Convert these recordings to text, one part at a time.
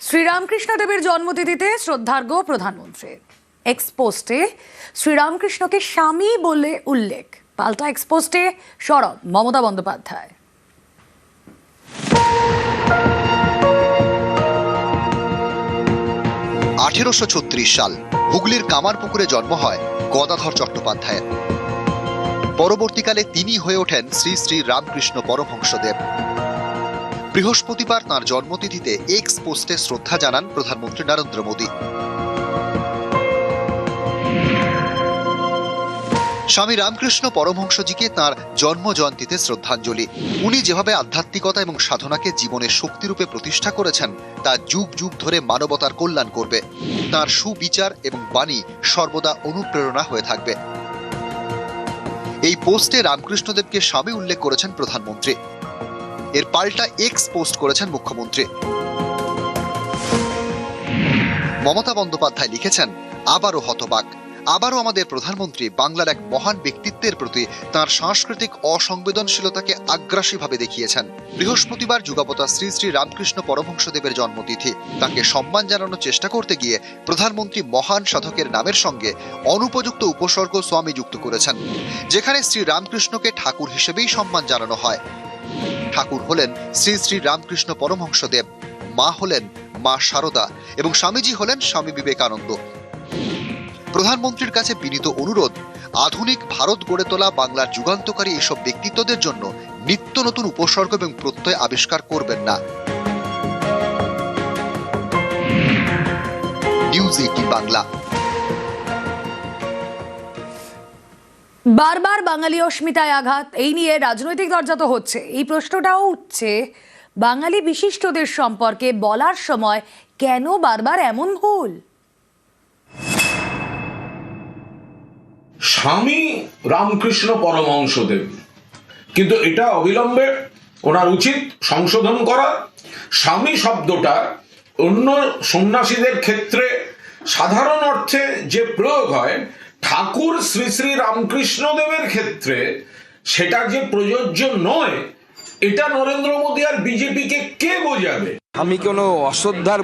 শ্রীরামকৃষ্ণদেবের জন্মতিথিতে শ্রদ্ধার্ঘ্য প্রধানমন্ত্রী। এক্সপোস্টে শ্রীরামকৃষ্ণকে স্বামী বলে উল্লেখ, পাল্টা এক্সপোস্টে সরব মমতা বন্দ্যোপাধ্যায়। সাল হুগলির কামারপুকুরে জন্ম হয় গদাধর চট্টোপাধ্যায়ের। পরবর্তীকালে তিনি হয়ে ওঠেন শ্রী শ্রী রামকৃষ্ণ পরমহংসদেব। বৃহস্পতিবার তাঁর জন্মতিথিতে এক্স পোস্টে শ্রদ্ধা জানান প্রধানমন্ত্রী নরেন্দ্র মোদী। স্বামী রামকৃষ্ণ পরমহংসজিকে তাঁর জন্ম জয়ন্তীতে শ্রদ্ধাঞ্জলি। উনি যেভাবে আধ্যাত্মিকতা এবং সাধনাকে জীবনের শক্তিরূপে প্রতিষ্ঠা করেছেন তা যুগ যুগ ধরে মানবতার কল্যাণ করবে। তাঁর সুবিচার এবং বাণী সর্বদা অনুপ্রেরণা হয়ে থাকবে। এই পোস্টে রামকৃষ্ণদেবকে স্বামী উল্লেখ করেছেন প্রধানমন্ত্রী। এর পাল্টা এক্স পোস্ট করেছেন মুখ্যমন্ত্রী মমতা বন্দ্যোপাধ্যায়। লিখেছেন, আবারও হতবাক, আবারও আমাদের প্রধানমন্ত্রী বাংলার এক মহান ব্যক্তিত্বের প্রতি তাঁর সাংস্কৃতিক অসংবেদনশীলতাকে আগ্রাসীভাবে দেখিয়েছেন। বৃহস্পতিবার যুগাবতার শ্রী শ্রী রামকৃষ্ণ পরমহংসদেবের জন্মতিথি। তাকে সম্মান জানানোর চেষ্টা করতে গিয়ে প্রধানমন্ত্রী মহান সাধকের নামের সঙ্গে অনুপযুক্ত উপসর্গ স্বামী যুক্ত করেছেন, যেখানে শ্রী রামকৃষ্ণকে ঠাকুর হিসেবেই সম্মান জানানো হয়। ঠাকুর হলেন শ্রী শ্রী রামকৃষ্ণ পরমহংসদেব, মা হলেন মা শারদা এবং স্বামীজি হলেন স্বামী বিবেকানন্দ। প্রধানমন্ত্রীর কাছে বিনীত অনুরোধ, আধুনিক ভারত গড়ে তোলা বাংলার যুগান্তকারী এসব ব্যক্তিত্বদের জন্য নিত্য নতুন উপসর্গ এবং প্রত্যয় আবিষ্কার করবেন না। নিউজ 18 বাংলা। বারবার বাঙালি অস্মিতায় আঘাত, এই নিয়ে রাজনৈতিক দরজা তো হচ্ছে। এই প্রশ্নটাও উঠছে, বাঙালি বিশিষ্টদের সম্পর্কে বলার সময় কেন বারবার এমন ভুল? স্বামী রামকৃষ্ণ পরমহংসদেব, কিন্তু এটা অবিলম্বে ওনার উচিত সংশোধন করা। স্বামী শব্দটা অন্য সন্ন্যাসীদের ক্ষেত্রে সাধারণ অর্থে যে প্রয়োগ হয়, ঠাকুর শ্রী শ্রী রামকৃষ্ণদেবের ক্ষেত্রে সেটা যে প্রযোজ্য নয়, এটা নরেন্দ্র মোদী আর বিজেপিকে কে বোঝাবে? আমি কোনো অশ্রদ্ধার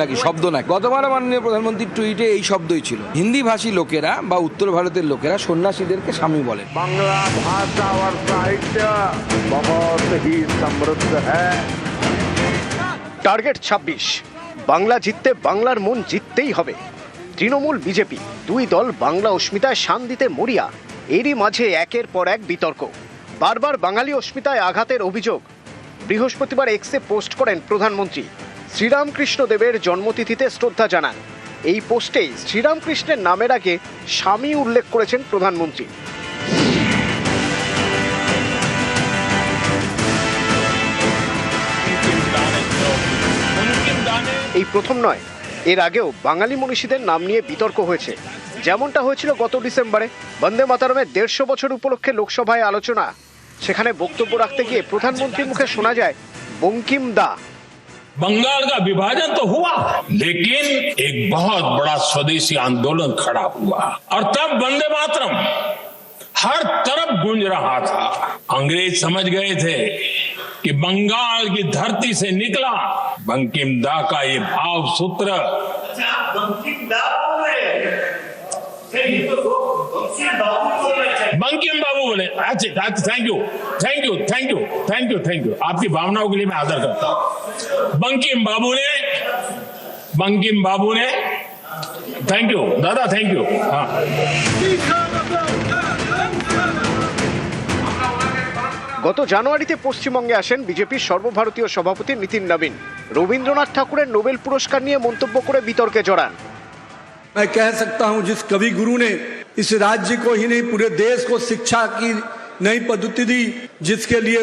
নাকি শব্দ না। গতবার মাননীয় প্রধানমন্ত্রীর টুইটে এই শব্দই ছিল। হিন্দি ভাষী লোকেরা বা উত্তর ভারতের লোকেরা সন্ন্যাসীদেরকে স্বামী বলেন। বাংলা ভাষা আর সাহিত্য বহুত হি সমৃদ্ধ হ্যায়। টার্গেট 26, বাংলা জিততে বাংলার মন জিততেই হবে। তৃণমূল বিজেপি দুই দল বাংলা অস্মিতায় শান দিতে মরিয়া। এরই মাঝে একের পর এক বিতর্ক। বারবার বাঙালি অস্মিতায় আঘাতের অভিযোগ। বৃহস্পতিবার এক্সে পোস্ট করেন প্রধানমন্ত্রী। শ্রীরামকৃষ্ণ দেবের জন্মতিথিতে শ্রদ্ধা জানান। এই পোস্টেই শ্রীরামকৃষ্ণের নামের আগে স্বামী উল্লেখ করেছেন প্রধানমন্ত্রী। এই প্রথম নয়, এর আগেও বাঙালি মনীষীদের নাম নিয়ে বিতর্ক হয়েছে। যেমনটা হয়েছিল গত ডিসেম্বরে বন্দে মাতরমের 150 বছর উপলক্ষে লোকসভায় আলোচনা। সেখানে বক্তব্য রাখতে গিয়ে প্রধানমন্ত্রীর মুখে শোনা যায় বঙ্কিম দা। बंगाल का विभाजन तो हुआ, लेकिन एक बहुत बड़ा स्वदेशी आंदोलन खड़ा हुआ और तब वंदे मातरम हर तरफ गूंज रहा था। अंग्रेज समझ गए थे कि बंगाल की धरती से निकला बंकिम दा का ये भाव सूत्र। बंकिम बाबू बोले, अच्छा thank you thank you thank you thank you thank you, आपकी भावनाओं के लिए मैं आदर करता हूं। बंकिम बाबू ने थैंक यू दादा, थैंक यू। हाँ, গত জানুয়ারিতে পশ্চিমবঙ্গে আসেন বিজেপির সর্বভারতীয় সভাপতি নীতিন নবীন। রবীন্দ্রনাথ ঠাকুরের নোবেল পুরস্কার নিয়ে মন্তব্য করে বিতর্কে জড়ান। मैं कह सकता हूं, जिस कवि गुरु ने इस राज्य को ही नहीं पूरे देश को शिक्षा की नई पद्धति दी, जिसके लिए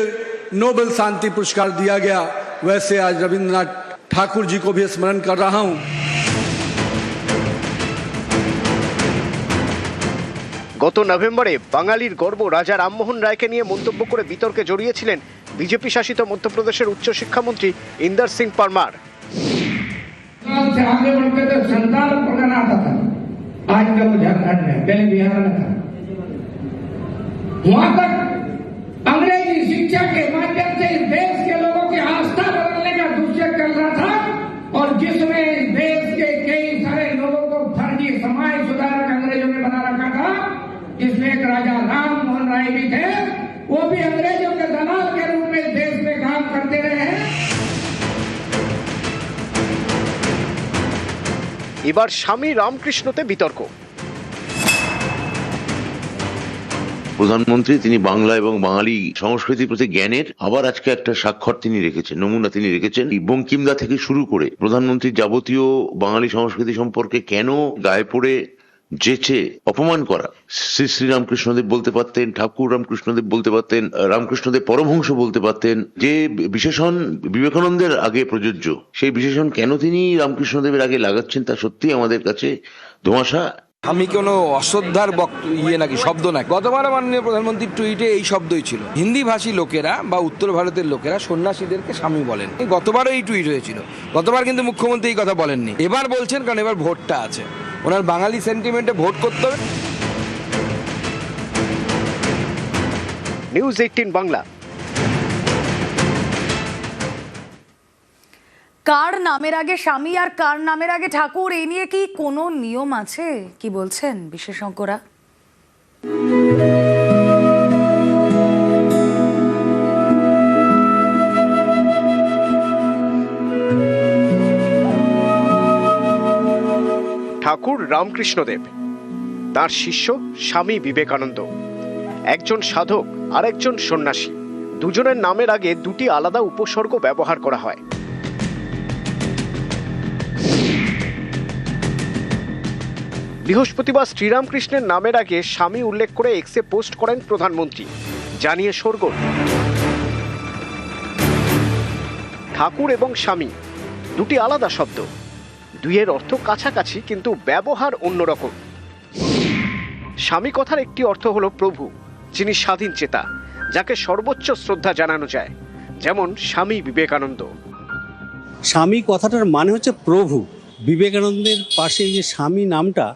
नोबेल शांति पुरस्कार दिया गया, वैसे आज रविंद्रनाथ ठाकुर जी को भी स्मरण कर रहा हूं। গত নভেম্বরে বাঙালির গর্ব রাজা রামমোহন রায়কে নিয়ে মন্তব্য করে বিতর্কে জড়িয়েছিলেন বিজেপি শাসিত মধ্যপ্রদেশের উচ্চশিক্ষামন্ত্রী ইন্দর সিং পারমার। से आगे बढ़कर तो संतान पढ़ाना आता था, आज का झारखंड में, पहले बिहार में था। वहां तक अंग्रेजी शिक्षा के माध्यम से इस देश के लोगों की आस्था बदलने का दुष्य कर रहा था और जिसमें देश के कई सारे लोगों को फर्जी समाज सुधारक अंग्रेजों ने बना रखा था, जिसमें एक राजा राम मोहन राय भी थे, वो भी अंग्रेजों के दलाल के रूप में देश में काम करते रहे हैं। এবার স্বামী রামকৃষ্ণতে বিতর্ক। প্রধানমন্ত্রী তিনি বাংলা এবং বাঙালি সংস্কৃতির প্রতি জ্ঞানের আবার আজকে একটা স্বাক্ষর তিনি রেখেছেন, নমুনা তিনি রেখেছেন। বঙ্কিমদা থেকে শুরু করে প্রধানমন্ত্রীর যাবতীয় বাঙালি সংস্কৃতি সম্পর্কে কেন গায়ে পড়ে যেচে অপমান করা, শ্রী শ্রী রামকৃষ্ণদেব বলতে পারতেন, ঠাকুর রামকৃষ্ণদেব বলতে পারতেন, রামকৃষ্ণদেব পরমহংস বলতে পারতেন। যে বিশেষণ বিবেকানন্দের আগে প্রযোজ্য, সেই বিশেষণ কেন তিনি রামকৃষ্ণদেবের আগে লাগাচ্ছেন তা সত্যি আমাদের কাছে ধোঁয়াশা। আমি কোনো অশ্রদ্ধার নাকি শব্দ নাই। গতবার মাননীয় প্রধানমন্ত্রীর টুইটে এই শব্দই ছিল, হিন্দি ভাষী লোকেরা বা উত্তর ভারতের লোকেরা সন্ন্যাসীদেরকে স্বামী বলেন। গতবারও এই টুইট হয়েছিল, গতবার কিন্তু মুখ্যমন্ত্রী এই কথা বলেননি। এবার বলছেন কারণ এবার ভোটটা আছে, ওনার বাঙালি সেন্টিমেন্টে ভোট করতে হবে। নিউজ 18 বাংলা। কার নামের আগে স্বামী আর কার নামের আগে ঠাকুর, এই নিয়ে কি কোনো নিয়ম আছে? কি বলছেন বিশেষজ্ঞরা? ঠাকুর রামকৃষ্ণদেব, তার শিষ্য স্বামী বিবেকানন্দ, একজন সাধক আর একজন সন্ন্যাসী। দুজনের নামের আগে দুটি আলাদা উপসর্গ ব্যবহার করা হয়। বৃহস্পতিবার শ্রীরামকৃষ্ণের নামের আগে স্বামী উল্লেখ করে এক্সে পোস্ট করেন প্রধানমন্ত্রী, জানিয়ে শোরগোল। ঠাকুর এবং স্বামী দুটি আলাদা শব্দ, দুইয়ের অর্থ কাছাকাছি কিন্তু ব্যবহার অন্যরকম। স্বামী কথার একটি অর্থ হলো প্রভু, যিনি স্বাধীন চেতা, যাকে সর্বোচ্চ শ্রদ্ধা জানানো যায়, যেমন স্বামী বিবেকানন্দ। স্বামী কথাটার মানে হচ্ছে প্রভু। বিবেকানন্দের পাশে যে স্বামী নামটা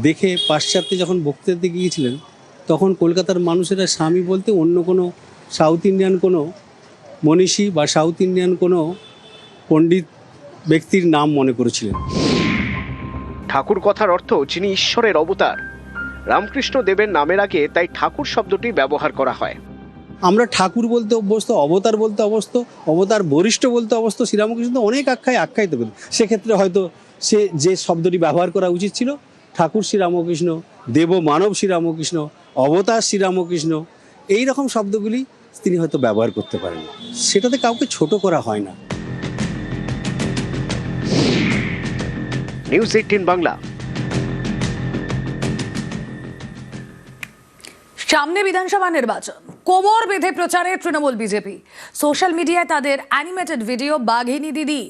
দেখে পাশ্চাত্যে যখন বক্তৃতা দিতে গিয়েছিলেন, তখন কলকাতার মানুষেরা স্বামী বলতে অন্য কোনো সাউথ ইন্ডিয়ান কোনো মনীষী বা সাউথ ইন্ডিয়ান কোনো পণ্ডিত ব্যক্তির নাম মনে করেছিলেন। ঠাকুর কথার অর্থ যিনি ঈশ্বরের অবতার। রামকৃষ্ণ দেবের নামের আগে তাই ঠাকুর শব্দটি ব্যবহার করা হয়। আমরা ঠাকুর বলতে অভ্যস্ত, অবতার বলতে অভ্যস্ত, অবতার বরিষ্ঠ বলতে অভ্যস্ত। শ্রীরামকৃষ্ণ অনেক আখ্যায়িত করেন, সেক্ষেত্রে হয়তো সে যে শব্দটি ব্যবহার করা উচিত ছিল, ঠাকুর শ্রীরামকৃষ্ণ, দেব মানব শ্রীরামকৃষ্ণ, অবতার শ্রীরামকৃষ্ণ, এই রকম শব্দগুলি তিনি হয়তো ব্যবহার করতে পারেন। সেটাতে কাউকে ছোট করা হয় না। নিউজ 18 বাংলা। সামনে বিধানসভা নির্বাচন, কোমর বেঁধে প্রচারে তৃণমূল বিজেপি। সোশ্যাল মিডিয়ায় তাদের অ্যানিমেটেড ভিডিও বাঘিনী দিদি,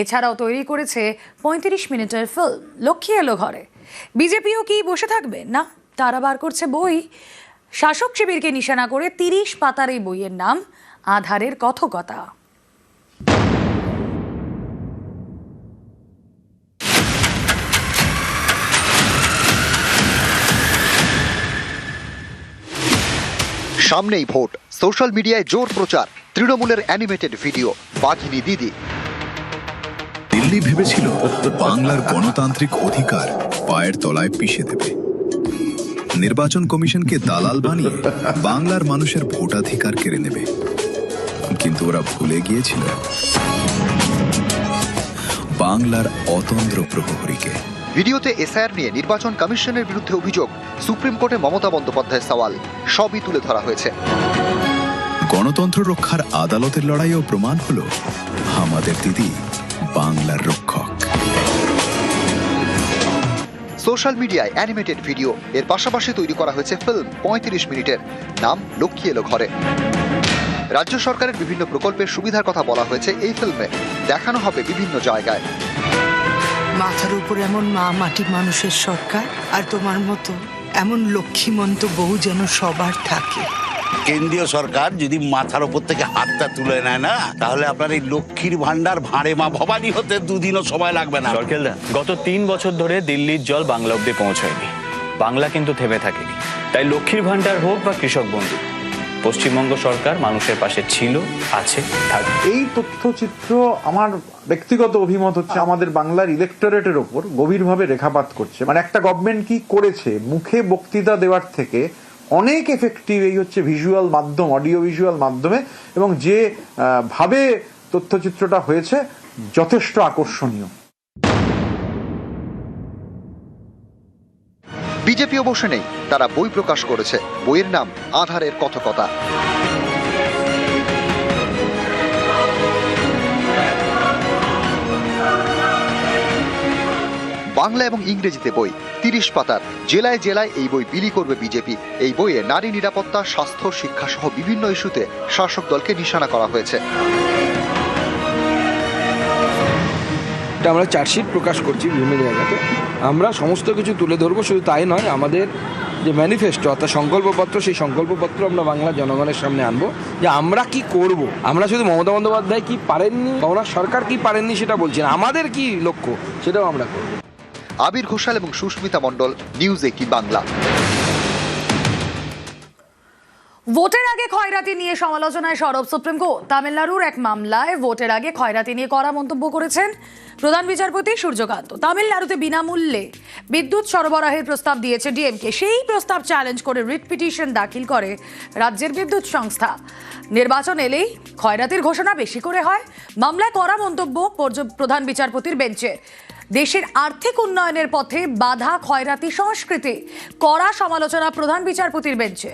এছাড়াও তৈরি করেছে 35 মিনিটের ফিল্ম লক্ষ্মী এলো ঘরে। বিজেপিও কি বসে থাকবে? না, তারা বার করছে বই। শাসক শিবিরকে নিশানা করে 30 পাতার এই বইয়ের নাম আধারের কথকতা। সামনেই ভোট, সোশ্যাল মিডিয়ায় জোর প্রচার, তৃণমূলের অ্যানিমেটেড ভিডিও বাঘিনী দিদি। দিল্লি ভেবেছিল বাংলার গণতান্ত্রিক অধিকার পায়ের তলায় পিষে দেবে, নির্বাচন কমিশনকে দালাল বানিয়ে বাংলার মানুষের ভোটাধিকার কেড়ে নেবে। কিন্তু ওরা ভুলে গিয়েছিল বাংলার অতন্দ্র প্রহরীকে। ভিডিওতে এসআইআর নিয়ে নির্বাচন কমিশনের বিরুদ্ধে অভিযোগ, সুপ্রিম কোর্টে মমতা বন্দ্যোপাধ্যায়ের সওয়াল, সবই তুলে ধরা হয়েছে। গণতন্ত্র রক্ষার আদালতের লড়াইও প্রমাণ হলো আমাদের দিদি বাংলার রক্ষক। সোশ্যাল মিডিয়ায় অ্যানিমেটেড ভিডিও, এর পাশাপাশি তৈরি করা হয়েছে ফিল্ম 35 মিনিটের, নাম লক্ষ্মী এলো ঘরে। রাজ্য সরকারের বিভিন্ন প্রকল্পের সুবিধার কথা বলা হয়েছে এই ফিল্মে, দেখানো হবে বিভিন্ন জায়গায়। মাথার উপর এমন মা মাটি মানুষের সরকার, আর তোমার মতো এমন লক্ষ্মীমন্ত বউ যেন সবার থাকে। কেন্দ্রীয় সরকার যদি মাথার উপর থেকে হাতটা তুলে নেয় না, তাহলে আপনার এই লক্ষ্মীর ভান্ডার ভাঁড়ে মা ভবানী হতে দুদিনও সময় লাগবে না। সরকেলদা, গত 3 বছর ধরে দিল্লির জল বাংলা অব্দি পৌঁছায়নি, বাংলা কিন্তু থেমে থাকেনি। তাই লক্ষ্মীর ভান্ডার হোক বা কৃষক বন্ধু, পশ্চিমবঙ্গ সরকার মানুষের পাশে ছিল, আছে, থাকবে। এই তথ্যচিত্র আমার ব্যক্তিগত অভিমত হচ্ছে আমাদের বাংলার ইলেকটোরেটের ওপর গভীরভাবে রেখাপাত করছে। মানে একটা গভর্নমেন্ট কি করেছে, মুখে বক্তৃতা দেওয়ার থেকে অনেক এফেক্টিভ এই হচ্ছে ভিজুয়াল মাধ্যম, অডিও ভিজুয়াল মাধ্যমে, এবং যে ভাবে তথ্যচিত্রটা হয়েছে যথেষ্ট আকর্ষণীয়। বিজেপি অবশ্য নেই, তারা বই প্রকাশ করেছে। বইয়ের নাম আধারের কথকতা। বাংলা এবং ইংরেজিতে বই, 30 পাতার। জেলায় জেলায় এই বই বিলি করবে বিজেপি। এই বইয়ে নারী নিরাপত্তা, স্বাস্থ্য, শিক্ষা সহ বিভিন্ন ইস্যুতে শাসক দলকে নিশানা করা হয়েছে। আমরা চার্জশিট প্রকাশ করছি বিভিন্ন জায়গাতে, আমরা সমস্ত কিছু তুলে ধরবো। শুধু তাই নয়, আমাদের যে ম্যানিফেস্টো অর্থাৎ সংকল্পপত্র, সেই সংকল্পপত্র আমরা বাংলা জনগণের সামনে আনবো যে আমরা কি করব। আমরা শুধু মমতা বন্দ্যোপাধ্যায় কি পারেননি বা ওনার সরকার কি পারেননি সেটা বলছি না, আমাদের কি লক্ষ্য সেটাও আমরা করব। আবির ঘোষাল এবং সুস্মিতা মণ্ডল, নিউজ 18 বাংলা। ভোটের আগে খয়রাতি নিয়ে সমালোচনায় সরব সুপ্রিম কোর্ট। তামিলনাড়ুর এক মামলায় ভোটের আগে খয়রাতি নিয়ে কড়া মন্তব্য করেছেন প্রধান বিচারপতি সূর্যকান্ত। তামিলনাড়ুতে বিনামূল্যে বিদ্যুৎ সরবরাহের প্রস্তাব দিয়েছে ডিএমকে। সেই প্রস্তাব চ্যালেঞ্জ করে রিট পিটিশন দাখিল করে রাজ্যের বিদ্যুৎ সংস্থা। নির্বাচন এলেই খয়রাতির ঘোষণা বেশি করে হয়। মামলায় কড়া মন্তব্য প্রধান বিচারপতির বেঞ্চে। দেশের আর্থিক উন্নয়নের পথে বাধা খয়রাতি সংস্কৃতি, কড়া সমালোচনা প্রধান বিচারপতির বেঞ্চে।